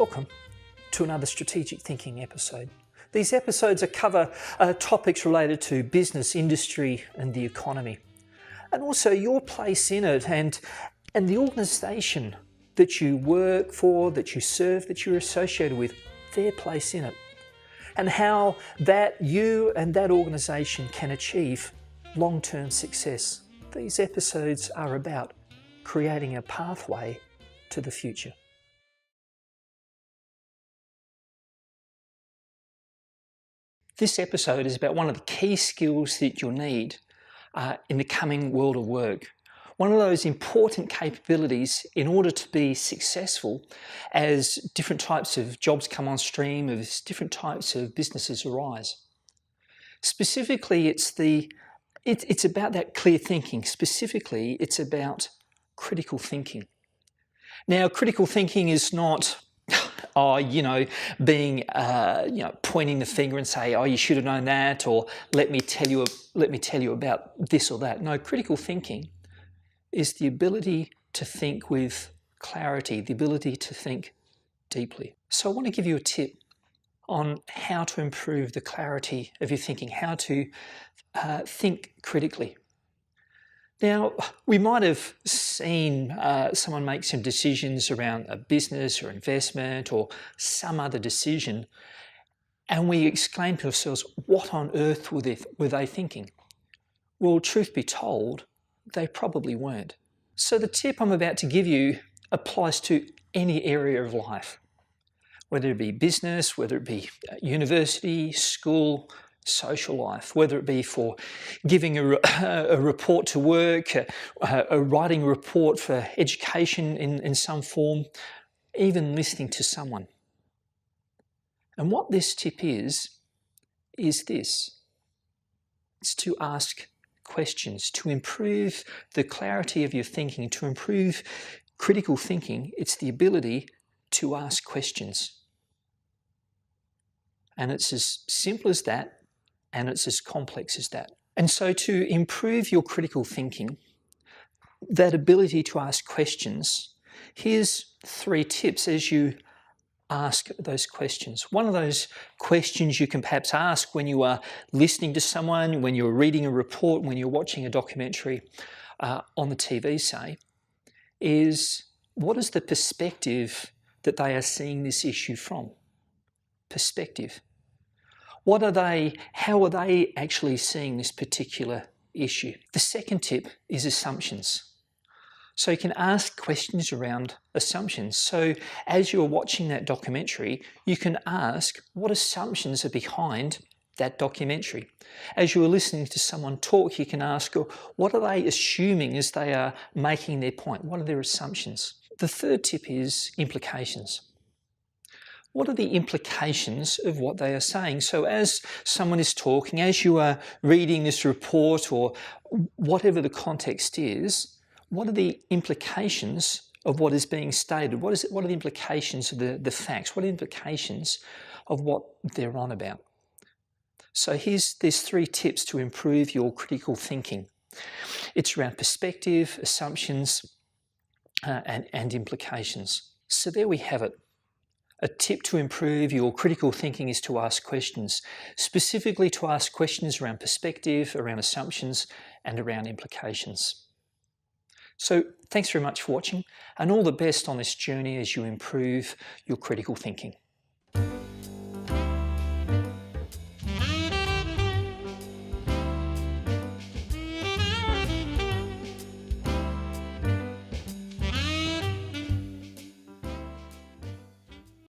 Welcome to another Strategic Thinking episode. These episodes cover topics related to business, industry and the economy, and also your place in it and the organisation that you work for, that you serve, that you're associated with, their place in it, and how that you and that organisation can achieve long-term success. These episodes are about creating a pathway to the future. This episode is about one of the key skills that you'll need in the coming world of work. One of those important capabilities in order to be successful as different types of jobs come on stream, as different types of businesses arise. Specifically, it's about that clear thinking. Specifically, it's about critical thinking. Now, critical thinking is not being, pointing the finger and say, oh, you should have known that, or let me tell you about this or that. No, critical thinking is the ability to think with clarity, the ability to think deeply. So I want to give you a tip on how to improve the clarity of your thinking, how to think critically. Now, we might have seen someone make some decisions around a business or investment or some other decision, and we exclaim to ourselves, what on earth were they thinking? Well, truth be told, they probably weren't. So the tip I'm about to give you applies to any area of life, whether it be business, whether it be university, school, social life, whether it be for giving a report to work, writing a report for education in some form, even listening to someone. And what this tip is this. It's to ask questions, to improve the clarity of your thinking, to improve critical thinking. It's the ability to ask questions. And it's as simple as that, and it's as complex as that. And so to improve your critical thinking, that ability to ask questions, here's 3 tips as you ask those questions. One of those questions you can perhaps ask when you are listening to someone, when you're reading a report, when you're watching a documentary on the TV, say, is what is the perspective that they are seeing this issue from? Perspective. How are they actually seeing this particular issue? The second tip is assumptions. So you can ask questions around assumptions. So as you're watching that documentary, you can ask what assumptions are behind that documentary. As you're listening to someone talk, you can ask, what are they assuming as they are making their point? What are their assumptions? The third tip is implications. What are the implications of what they are saying? So as someone is talking, as you are reading this report or whatever the context is, what are the implications of what is being stated? What are the implications of the facts? What are the implications of what they're on about? So there's 3 tips to improve your critical thinking. It's around perspective, assumptions, and implications. So there we have it. A tip to improve your critical thinking is to ask questions, specifically to ask questions around perspective, around assumptions, and around implications. So thanks very much for watching, and all the best on this journey as you improve your critical thinking.